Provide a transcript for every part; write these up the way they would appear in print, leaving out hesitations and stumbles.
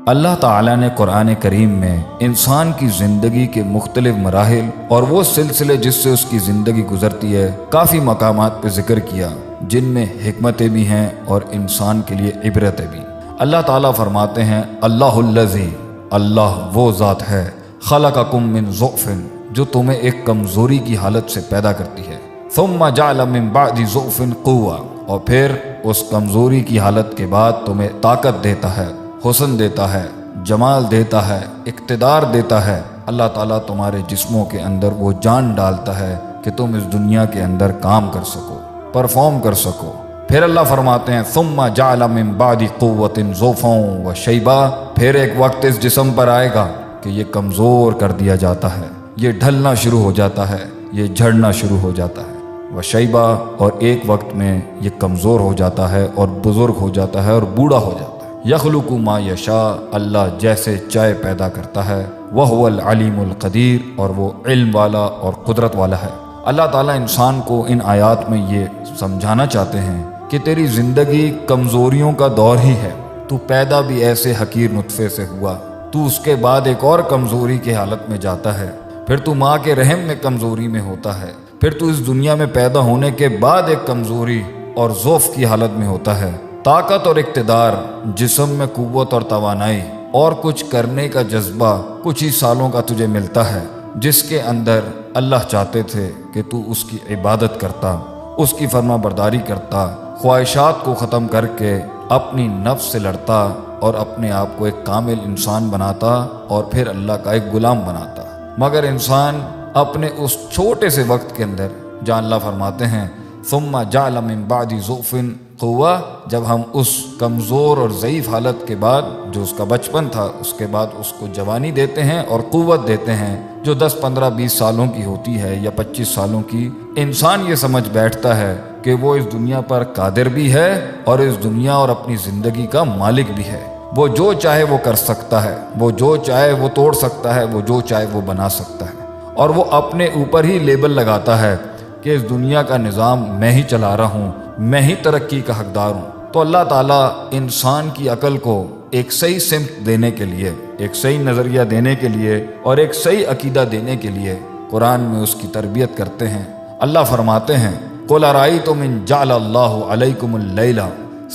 اللہ تعالیٰ نے قرآن کریم میں انسان کی زندگی کے مختلف مراحل اور وہ سلسلے جس سے اس کی زندگی گزرتی ہے کافی مقامات پہ ذکر کیا، جن میں حکمتیں بھی ہیں اور انسان کے لیے عبرتیں بھی۔ اللہ تعالیٰ فرماتے ہیں اللہ الذی، اللہ وہ ذات ہے، خلقکم من ضعف، جو تمہیں ایک کمزوری کی حالت سے پیدا کرتی ہے، ثم جعل من بعد ضعف قوة، اور پھر اس کمزوری کی حالت کے بعد تمہیں طاقت دیتا ہے، حسن دیتا ہے، جمال دیتا ہے، اقتدار دیتا ہے۔ اللہ تعالیٰ تمہارے جسموں کے اندر وہ جان ڈالتا ہے کہ تم اس دنیا کے اندر کام کر سکو، پرفارم کر سکو۔ پھر اللہ فرماتے ہیں ثم جعل من بعد قوة ضعفا وشیبا، پھر ایک وقت اس جسم پر آئے گا کہ یہ کمزور کر دیا جاتا ہے، یہ ڈھلنا شروع ہو جاتا ہے، یہ جھڑنا شروع ہو جاتا ہے، وشیبا، اور ایک وقت میں یہ کمزور ہو جاتا ہے اور بزرگ ہو جاتا ہے اور بوڑھا ہو جاتا ہے۔ یخلق ما یشاء، اللہ جیسے چاہے پیدا کرتا ہے، وہو العلیم القدیر، اور وہ علم والا اور قدرت والا ہے۔ اللہ تعالیٰ انسان کو ان آیات میں یہ سمجھانا چاہتے ہیں کہ تیری زندگی کمزوریوں کا دور ہی ہے، تو پیدا بھی ایسے حقیر نطفے سے ہوا، تو اس کے بعد ایک اور کمزوری کی حالت میں جاتا ہے، پھر تو ماں کے رحم میں کمزوری میں ہوتا ہے، پھر تو اس دنیا میں پیدا ہونے کے بعد ایک کمزوری اور ضعف کی حالت میں ہوتا ہے۔ طاقت اور اقتدار، جسم میں قوت اور توانائی اور کچھ کرنے کا جذبہ کچھ ہی سالوں کا تجھے ملتا ہے، جس کے اندر اللہ چاہتے تھے کہ تو اس کی عبادت کرتا، اس کی فرما برداری کرتا، خواہشات کو ختم کر کے اپنی نفس سے لڑتا اور اپنے آپ کو ایک کامل انسان بناتا اور پھر اللہ کا ایک غلام بناتا۔ مگر انسان اپنے اس چھوٹے سے وقت کے اندر، جہاں اللہ فرماتے ہیں ثم جعل من بعد ضعف قوة، جب ہم اس کمزور اور ضعیف حالت کے بعد جو اس کا بچپن تھا، اس کے بعد اس کو جوانی دیتے ہیں اور قوت دیتے ہیں جو 10 15 20 سالوں کی ہوتی ہے یا 25 سالوں کی، انسان یہ سمجھ بیٹھتا ہے کہ وہ اس دنیا پر قادر بھی ہے اور اس دنیا اور اپنی زندگی کا مالک بھی ہے، وہ جو چاہے وہ کر سکتا ہے، وہ جو چاہے وہ توڑ سکتا ہے، وہ جو چاہے وہ بنا سکتا ہے، اور وہ اپنے اوپر ہی لیبل لگاتا ہے کہ اس دنیا کا نظام میں ہی چلا رہا ہوں، میں ہی ترقی کا حقدار ہوں۔ تو اللہ تعالیٰ انسان کی عقل کو ایک صحیح سمت دینے کے لیے، ایک صحیح نظریہ دینے کے لیے اور ایک صحیح عقیدہ دینے کے لیے قرآن میں اس کی تربیت کرتے ہیں۔ اللہ فرماتے ہیں قُلْ أَرَأَيْتُمْ إِنْ جَعَلَ اللَّهُ عَلَيْكُمُ اللَّيْلَ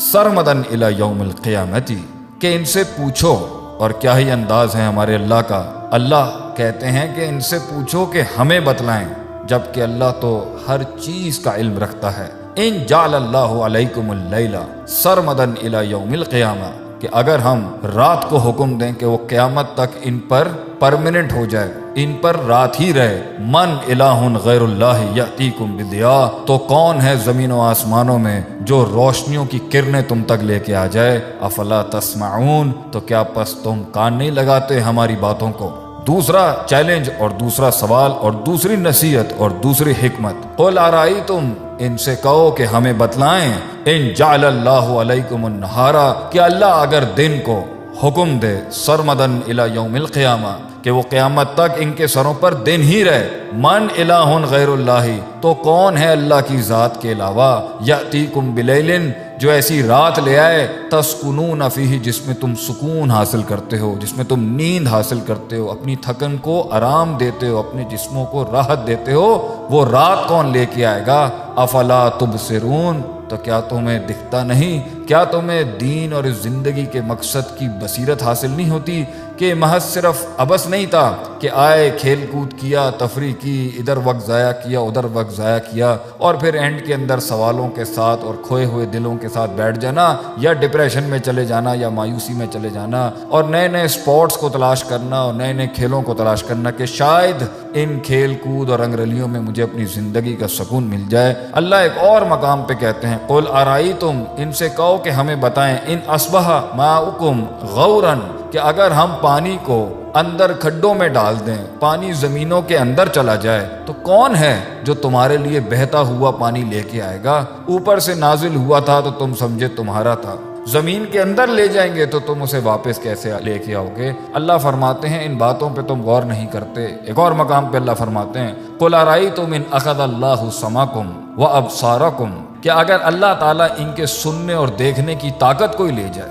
سَرْمَدًا إِلَى يَوْمِ الْقِيَامَةِ، کہ ان سے پوچھو، اور کیا ہی انداز ہے ہمارے اللہ کا۔ اللہ کہتے ہیں کہ ان سے پوچھو کہ ہمیں بتلائیں، جبکہ اللہ تو ہر چیز کا علم رکھتا ہے۔ ان جعل اللہ علیکم اللیل سرمدا الی یوم القیامہ، کہ اگر ہم رات کو حکم دیں کہ وہ قیامت تک ان پر پرماننٹ ہو جائے، ان پر رات ہی رہے، من الہ غیر اللہ یاتیکم بضیاء، تو کون ہے زمین و آسمانوں میں جو روشنیوں کی کرنیں تم تک لے کے آ جائے، افلا تسمعون، تو کیا پس تم کان نہیں لگاتے ہماری باتوں کو؟ دوسرا چیلنج اور دوسرا سوال اور دوسری نصیحت اور دوسری حکمت، قل ارائیتم، ان سے کہو کہ ہمیں بتلائیں، ان جعل اللہ علیکم النہار، کہ اللہ اگر دن کو حکم دے سرمدن الی یوم القیامہ، کہ وہ قیامت تک ان کے سروں پر دن ہی رہے، من الہ غیر اللہ، تو کون ہے اللہ کی ذات کے علاوہ، یاتیکم بلیل، جو ایسی رات لے آئے، تسکنون فیہ، جس میں تم سکون حاصل کرتے ہو، جس میں تم نیند حاصل کرتے ہو، اپنی تھکن کو آرام دیتے ہو، اپنے جسموں کو راحت دیتے ہو، وہ رات کون لے کے آئے گا؟ افلا تبصرون، تو کیا تمہیں دکھتا نہیں؟ کیا تمہیں دین اور اس زندگی کے مقصد کی بصیرت حاصل نہیں ہوتی کہ محض صرف عبث نہیں تھا کہ آئے، کھیل کود کیا، تفریح کی، ادھر وقت ضائع کیا، ادھر وقت ضائع کیا، اور پھر اینڈ کے اندر سوالوں کے ساتھ اور کھوئے ہوئے دلوں کے ساتھ بیٹھ جانا، یا ڈپریشن میں چلے جانا، یا مایوسی میں چلے جانا، اور نئے نئے سپورٹس کو تلاش کرنا اور نئے نئے کھیلوں کو تلاش کرنا کہ شاید ان کھیل کود اور رنگرلیوں میں مجھے اپنی زندگی کا سکون مل جائے۔ اللہ ایک اور مقام پہ کہتے ہیں قل ارائیتم، ان سے کہو کہ ہمیں بتائیں، ان اصبح ماؤکم غورا، کہ اگر ہم پانی کو اندر کھڈوں میں ڈال دیں، پانی زمینوں کے اندر چلا جائے، تو کون ہے جو تمہارے لیے بہتا ہوا پانی لے کے آئے گا؟ اوپر سے نازل ہوا تھا تو تم سمجھے تمہارا تھا، زمین کے اندر لے جائیں گے تو تم اسے واپس کیسے لے کے آؤ گے؟ اللہ فرماتے ہیں ان باتوں پہ تم غور نہیں کرتے۔ ایک اور مقام پہ اللہ فرماتے ہیں قل ارائیتم ان اخذ اللہ سمعکم وابصارکم، کہ اگر اللہ تعالیٰ ان کے سننے اور دیکھنے کی طاقت کو ہی لے جائے،